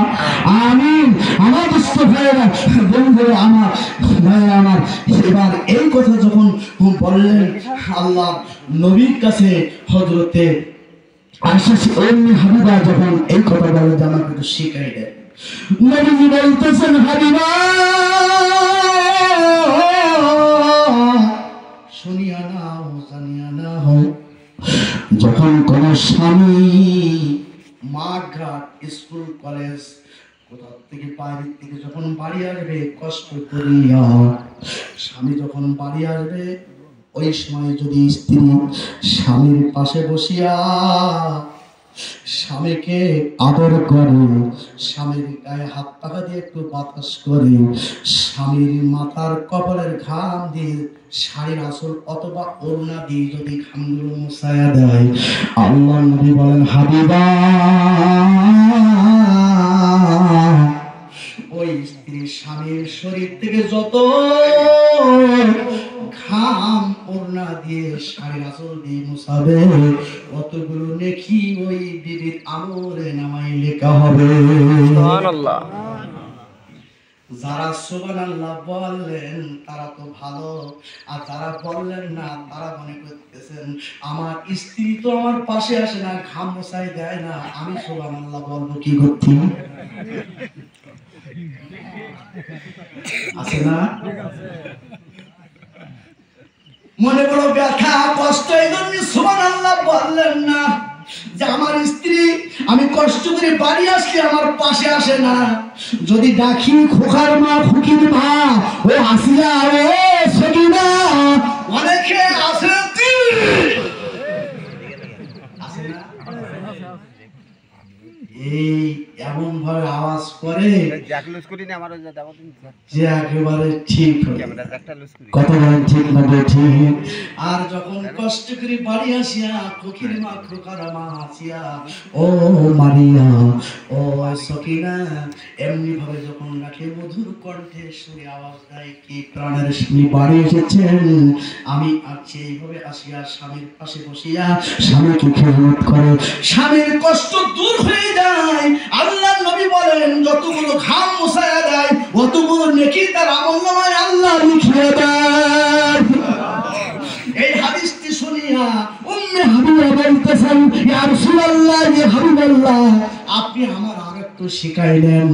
আমিন। আমার দোস্ত ভাইয়েরা, বন্ধুরা আমার, ভাইয়েরা আমার, এবার এই কথা যখন বললেন আল্লাহ নবীর কাছে, হযরতে আয়েশা উম্মে হাবিবা যখন এই কথা বলে যে আমাকে একটু শিখাই দেন, নবীজি বলতেছেন, হাবিবা শুনিয়া নাও, জানিয়া নাও, যখন কোন স্বামী মাঠ ঘাট, স্কুল কলেজ, কোথাও থেকে বাইরের থেকে যখন বাড়ি আসবে, কষ্ট করিয়া স্বামী যখন বাড়ি আসবে, ওই সময় যদি স্ত্রী স্বামীর পাশে বসিয়া স্বামীকে আদর করে, স্বামীর গায়ে হাত পাখা দিয়ে একটু বাতাস করে, স্বামীর মাথার কপালের ঘাম দিয়ে শাড়ির আঁচল অথবা ওড়না দিয়ে যদি ঘামগুলো মুছায়া দেয়, আল্লাহ নবী বলেন, হাবিবা, ওই স্ত্রী স্বামীর শরীর থেকে যত ঘাম ওড়না দিয়ে শাড়ির আঁচল দিয়ে মুছাবে, অতগুলো নেকি ওই বিবির আমলে নামায় লেখা হবে। সুবহানাল্লাহ। যারা সুবহানাল্লাহ বললেন তারা তো ভালো, আর যারা বললেন না তারা মনে করতেছেন আমার স্ত্রী তো আমার পাশে আসে না, ঘাম মোছাই দেয় না, আমি সুবহানাল্লাহ বলবো কি করতে? আছে না? মনে বড় ব্যথা কষ্ট, এই জন্য সুবহানাল্লাহ বললেন না যে আমার স্ত্রী আমি কষ্ট করে বাড়ি আসলে আমার পাশে আসে না, যদি ডাকি খোকার মা খুকির মা ও আসিয়া ও সকিনা অনেকে আসে আসে না, এই এমন ভাবে আওয়াজ করে যে একেবারে ঠিক কথা বলেন ঠিক না ঠিক। আর যখন কষ্ট করে বাড়ি আসিয়া খুকির মা খোকার মা আসিয়া ও মারিয়া ও সকিনা এমনি ভাবে যখন ডাকে মধুর কণ্ঠে সুরে আওয়াজ দেয় কি প্রাণের স্বামী বাড়ি এসেছেন, আমি আছি এইভাবে আসিয়া স্বামীর পাশে বসিয়া স্বামীকে খেদমত করে স্বামীর কষ্ট দূর হয়ে যায়। আল্লাহ নবী বলেন যতগুলো ঘাম মুছায়া দেয় অতগুলো নেকি তার আমলনামায় আল্লাহ লিখিয়ে দেয়। এই হাদিসটি শুনিয়া উম্মে হাবিবা বলতেছেন ইয়া রাসূলুল্লাহ ইয়া হাবিবাল্লাহ আপনি আমার আরেকটু শিখাইলেন,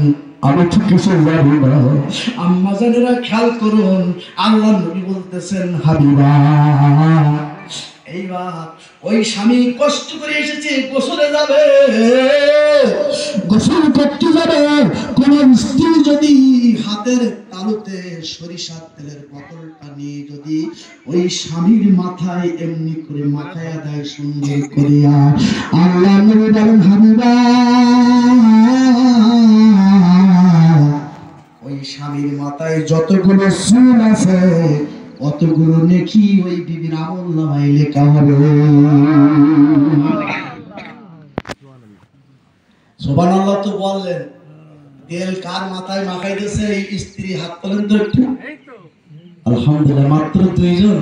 আমি তো কিছু জানি না। আম্মা জানেরা খেয়াল করুন, আল্লাহ নবী বলতেছেন হাবিবা এইবার ওই স্বামী কষ্ট করে এসেছে গোসলে যাবে, গোসল করতে যাবে, কোন স্ত্রী যদি হাতের তালুতে সরিষার তেলের বোতলটা নিয়ে যদি ওই স্বামীর মাথায় এমনি করে মাথায় দেয় সুন্দর করিয়া, আল্লাহ নবী বলেন হাবিবা ওই স্বামীর মাথায় যতগুলো চুল আছে অতগুলো নেকি ওই বিবির আমলনামায় লেখা হবে। সুবহানাল্লাহ তো বললেন, তেল কার মাথায় মাখাইতেছে এই স্ত্রী? হাত তোলেন তো একটু। আলহামদুলিল্লাহ, মাত্র 2 জন।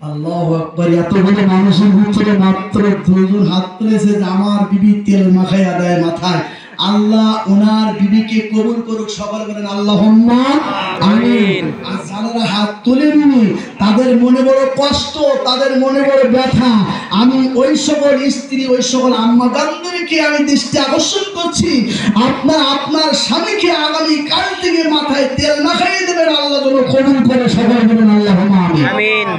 আল্লাহু আকবার, এতগুলো মানুষের ভিতরে মাত্র 2 জন হাত তুলেছে যে আমার বিবি তেল মাখাইয়া দেয় মাথায়। আল্লাহ ওনার বিবিকে কবুল করুক, সবার বলেন আল্লাহুম্মা আমিন। আর যারা হাত তুলেনি তাদের মনে বড় কষ্ট, তাদের মনে বড় ব্যথা, আমি ওই সকল স্ত্রী ওই সকল আম্মা জানদেরকে আমি দৃষ্টি আকর্ষণ করছি, আপনার স্বামীকে আগামী কাল থেকে মাথায় তেল মাখাইয়ে দেবেন, আল্লাহ যেন কবুল করে, সবার বলেন আল্লাহুম্মা আমিন।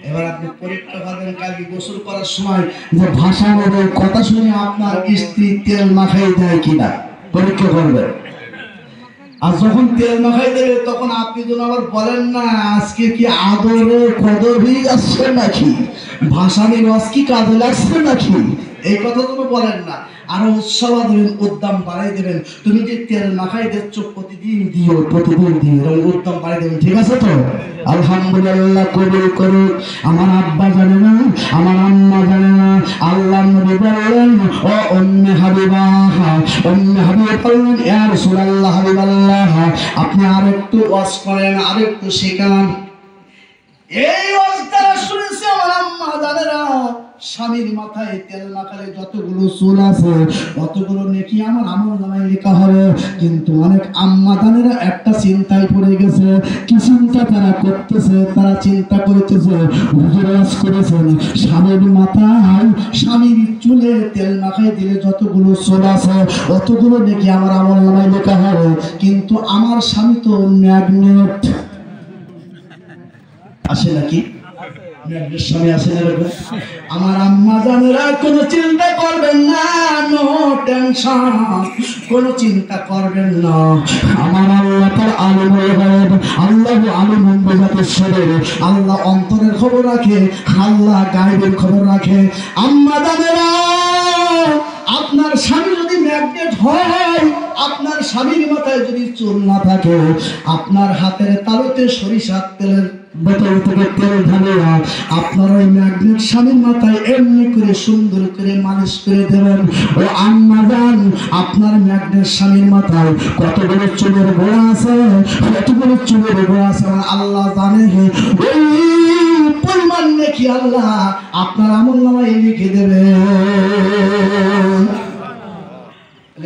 এবার আপনি পরীক্ষা করবেন কালকে গোসল করার সময় যে ভাষা মধ্যে কথা শুনে আপনার স্ত্রী তেল মাখাই দেয় কিনা পরীক্ষা করবেন। আর যখন তেল মাখাই দেবে তখন আপনি যেন আবার বলেন না আজকে কি আদরে কদর হয়ে যাচ্ছে নাকি, ভাষানি রস কি কাজে লাগছে নাকি, এই কথা তুমি বলেন না। আরো উৎসাহ দেবেন, উদ্দাম বাড়াই দেবেন, তুমি যে তেল মাখাই দিচ্ছ প্রতিদিন দিও, প্রতিদিন দিও, এরকম উদ্দাম বাড়াই দেবেন, ঠিক আছে তো? আলহামদুলিল্লাহ, কবুল করুন। আমার আব্বা জানে না, আমার আম্মা জানে না, আল্লাহ নবী বললেন ও উম্মে হাবিবা, উম্মে হাবিবা বললেন ইয়া রাসূলুল্লাহ হাবিবাল্লাহ আপনি আরেকটু ওয়াজ করেন, আরেকটু শেখান। এই ওয়াজ তারা শুনেছে আমার আম্মা জানেরা, স্বামীর মাথায় তেল মাখালে যতগুলো চুল আছে ততগুলো নেকি আমার আমলনামায় লেখা হবে। কিন্তু অনেক আম্মা জানেরা একটা চিন্তায় পড়ে গেছে, কি চিন্তা তারা করতেছে, তারা চিন্তা করতেছে হুজুর ওয়াজ করেছেন স্বামীর মাথায় স্বামীর চুলে তেল মাখাই দিলে যতগুলো চুল আছে অতগুলো নেকি আমার আমলনামায় লেখা হবে, কিন্তু আমার স্বামী তো ম্যাগনেট আসে নাকি, স্বামী আসে না। আমার আম্মা জানেরা কোনো চিন্তা করবেন না, নো টেনশন, কোনো চিন্তা করবেন না। আমার আল্লাহ তার আলিমুল গায়ব, আল্লাহ আলিমুল বিজাতিস সুদূর, আল্লাহ অন্তরের খবর রাখে, আল্লাহ গায়বের খবর রাখে। আম্মা জানেরা আপনার স্বামী যদি ম্যাগনেট হয়, আপনার স্বামীর মাথায় যদি চুল না থাকে, আপনার হাতের তালুতে সরিষার তেলের বোতল থেকে তেল ঢালিয়া আপনার ওই ম্যাগনেট স্বামীর মাথায় এমনি করে সুন্দর করে মালিশ করে দেবেন। ও আম্মা জান, আপনার ম্যাগনেট স্বামীর মাথায় কতগুলো চুলের গোড়া আছে, কতগুলো চুলের গোড়া আছে আমার আল্লাহ জানে, ওই পরিমাণ নাকি আল্লাহ আপনার আমলনামায় লিখে দেবে।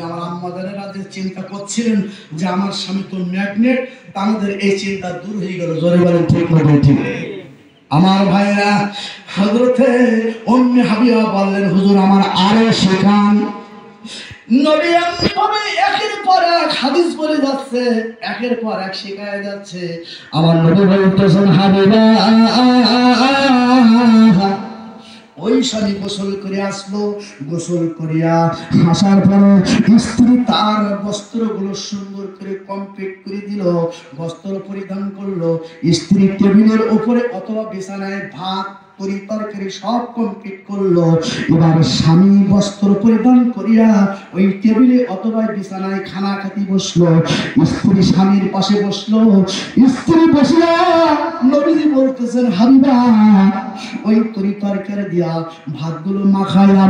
আমার আম্মা জানেরা যে চিন্তা করছিলেন যে আমার স্বামী তো ম্যাগনেট, আমাদের এই চিন্তা দূর হয়ে গেল। জোরে বলেন ঠিক না ঠিক? আমার ভাইরা, হযরতে উম্মে হাবিবা বললেন, হুজুর আমার আরো শেখান। নবী এমনিভাবে একের পর এক হাদিস বলে যাচ্ছে, একের পর এক শেখায় যাচ্ছে। আমার নবী বলতেছেন, হাবিবা ওই স্বামী গোসল করে আসলো, গোসল করিয়া আসার পরে স্ত্রী তার বস্ত্রগুলো সুন্দর করে কমপ্লিট করে দিল, বস্ত্র পরিধান করলো। স্ত্রী টেবিলের উপরে অথবা বিছানায় ভাত তরকারি সব কমপ্লিট করলো। এবার স্বামী বস্ত্র পরিধান করিয়া ওই টেবিলে অথবা বিছানায় খানা খাতি বসলো। স্ত্রী স্বামীর পাশে বসলো। স্ত্রী বসিয়া নবীজি বলতেছেন, হাবিবা ওই তরকারি দিয়া ভাতগুলো মাখায়া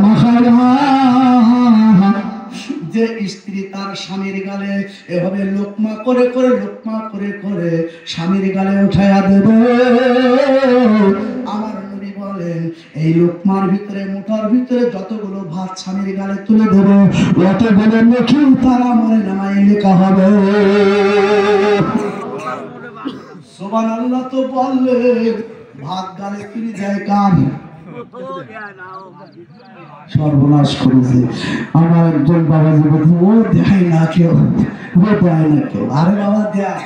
যে স্ত্রী তার স্বামীর গালে এভাবে লোকমা করে করে স্বামীর গালে উঠাইয়া দেবে, আমার নবী বলেন এই লোকমার ভিতরে মুঠার ভিতরে যতগুলো ভাত স্বামীর গালে তুলে দেবে, অতগুলো নেকি তার আমলে নামায় লেখা হবে। সুবহানাল্লাহ তো বললেন, ভাত গালে তুলে দেয় কার? সর্বনাশ করেছে আমার একজন বাবাজি বলছে, ও দেয় না কেউ, ও দেয় না কেউ। আরে বাবা দেয়,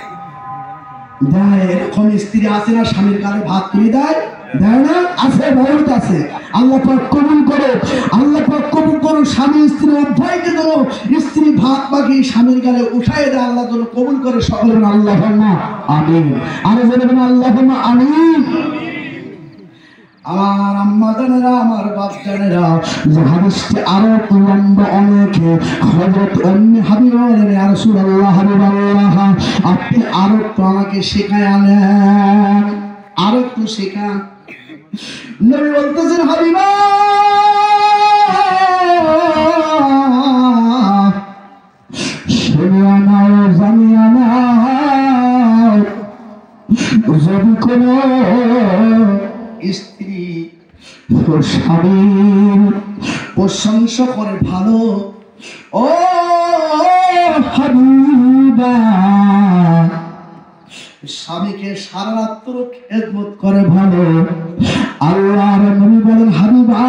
দেয়। এরকম স্ত্রী আছে না স্বামীর গালে ভাত তুলে দেয়? দেয় না? আছে, বহুত আছে। আল্লাহ পাক কবুল করো, আল্লাহ পাক কবুল করো। স্বামী স্ত্রী উভয়কে ধরো, স্ত্রী ভাত মাখিয়ে স্বামীর গালে উঠাই দেয়, আল্লাহ যেন কবুল করে। সকলে আল্লাহুম্মা আমিন। আরো বলবেন আল্লাহুম্মা আমিন। আমার আম্মা জানেরা, আমার বাপ জানেরা, যে হাদিসটি আরো লম্বা অনেকে। হযরত উম্মে হাবিবা বলেন, ইয়া রাসূলুল্লাহ, হাবিবাল্লাহ আপনি আরো একটু আমাকে শেখায় আনেন, আরো একটু শেখান। নবী বলতেছেন, হাবিবা শুনিয়া নাও, জানিয়া নাও, যদি কোনো স্ত্রী স্বামীর প্রশংসা করে ভালো, ও হাবিবা স্বামীকে সারা রাত্র খেদমত করে ভালো, আল্লাহর নবী বলেন, হাবিবা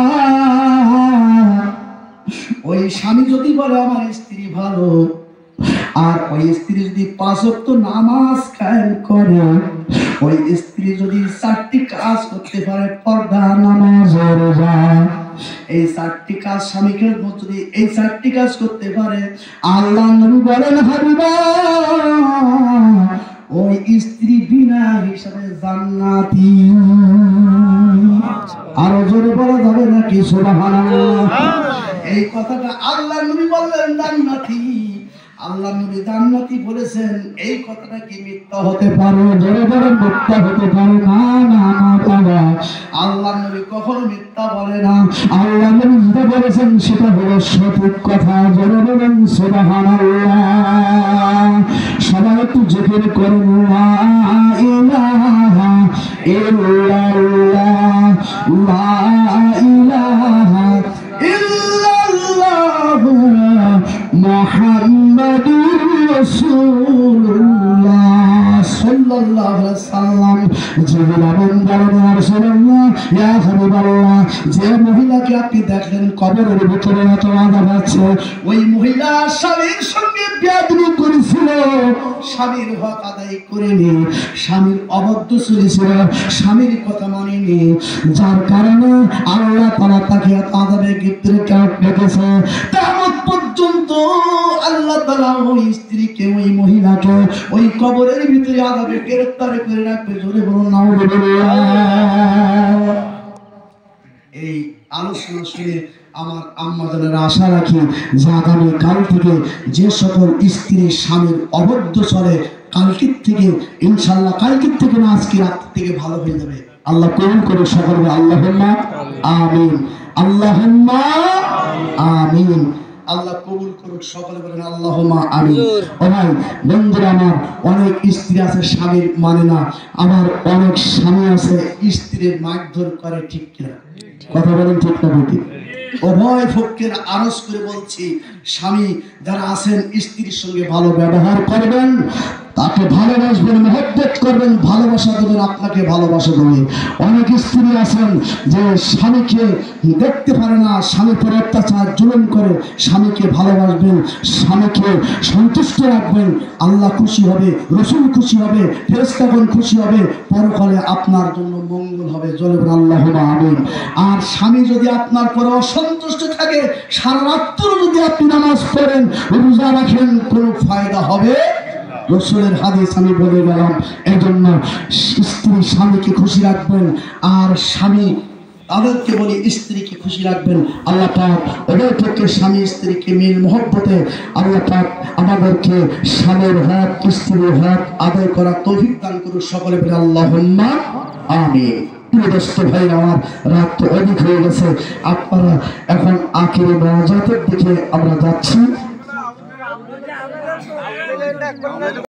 ওই স্বামী যদি বলে আমার স্ত্রী ভালো, আর ওই স্ত্রী যদি 5 ওয়াক্ত নামাজ কায়েম করে, ওই স্ত্রী যদি 4টি কাজ করতে পারে, পর্দা, নামাজ, রোজা, এই 4টি কাজ স্বামীকে যদি এই 4টি কাজ করতে পারে, আল্লাহ নবী বলেন, হাবিবা ওই স্ত্রী বিনা হিসাবে জান্নাতি। আরো জোরে বলা যাবে নাকি সুবহানাল্লাহ? এই কথাটা আল্লাহ নবী বললেন জান্নাতি। আল্লাহ নবী জান্নাতি বলেছেন, এই কথাটা কি মিথ্যা হতে পারে? জোরে বলেন মিথ্যা হতে পারে না? না না বাবা, আল্লাহ নবী কখনো মিথ্যা বলে না। আল্লাহ নবী যেটা বলেছেন সেটা হলো সঠিক কথা। জোরে বলেন সুবহানাল্লাহ। সবাই একটু জিকির করুন, লা ইলাহা ইল্লাল্লাহ, লা ইলাহা ইল্লাল্লাহ, মুহাম্মাদুর রাসূলুল্লাহ সাল্লাল্লাহু আলাইহি ওয়াসাল্লাম। যে মহিলাকে আপনি দেখলেন কবরের ভিতরে এত আযাব আছে, ওই মহিলা স্বামীর সঙ্গে বেয়াদবি করেছিল, স্বামীর হক আদায় করেনি, স্বামীর অবাধ্য চলেছিল, স্বামীর কথা মানেনি, যার কারণে আল্লাহ তাআলা তাকে আযাবে গ্রেফতার রেখেছে। কিয়ামত পর্যন্ত আল্লাহ তাআলা ওই স্ত্রীকে, ওই মহিলাকে ওই কবরের ভিতরে আযাবে গ্রেফতার করে রাখবে। জোরে বলুন নাউযুবিল্লাহ। এই আলোচনা শুনে আমার আম্মা জানেরা আশা রাখি যে আগামী কাল থেকে যে সকল স্ত্রী স্বামীর অবদ্ধ চলে, কালকের থেকে ইনশাআল্লাহ, কালকের থেকে না আজকে রাত থেকে ভালো হয়ে যাবে। আল্লাহ কবুল করে সকলকে আল্লাহুম্মা আমিন, আল্লাহুম্মা আমিন। আল্লাহ কবুল করুক, সকলে বলেন আল্লাহুম্মা আমিন। ও ভাই বন্ধুরা, আমার অনেক স্ত্রী আছে স্বামীর মানে না, আমার অনেক স্বামী আছে স্ত্রীর মারধর করে, ঠিক কিনা? কথা বলেন ঠিক না বেটি? উভয় পক্ষের আরজ করে বলছি, স্বামী যারা আছেন স্ত্রীর সঙ্গে ভালো ব্যবহার করবেন, তাকে ভালোবাসবেন, মহব্বত করবেন, ভালোবাসা দেবেন, আপনাকে ভালোবাসা দেবে। অনেক স্ত্রী আছেন যে স্বামীকে দেখতে পারে না, স্বামীর উপর অত্যাচার জুলুম করে, স্বামীকে ভালোবাসবেন, স্বামীকে সন্তুষ্ট রাখবেন, আল্লাহ খুশি হবে, রসুল খুশি হবে, ফেরেশতাগণ খুশি হবে, পরকালে আপনার জন্য মঙ্গল হবে। জোরে বলেন আল্লাহুম্মা আমিন। আর স্বামী যদি আপনার পরে অসন্তুষ্ট থাকে, সারা রাত্র যদি আপনি নামাজ পড়েন, রোজা রাখেন, কোনো ফায়দা হবে? রসুলের হাদিস আমি বলে গেলাম। এই জন্য স্ত্রী স্বামীকে খুশি রাখবেন, আর স্বামী তাদেরকে বলি স্ত্রীকে খুশি রাখবেন। আল্লাহ পাক ওদের থেকে স্বামী স্ত্রীকে মিল মহব্বতে আল্লাহ পাক আমাদেরকে স্বামীর হক স্ত্রীর হক আদায় করার তৌফিক দান করুন। সকলে বলে আল্লাহুম্মা আমিন। প্রিয় দোস্ত ভাই, আমার রাত তো অধিক হয়ে গেছে, আপনারা এখন আখিরি মোনাজাতের দিকে আমরা যাচ্ছি।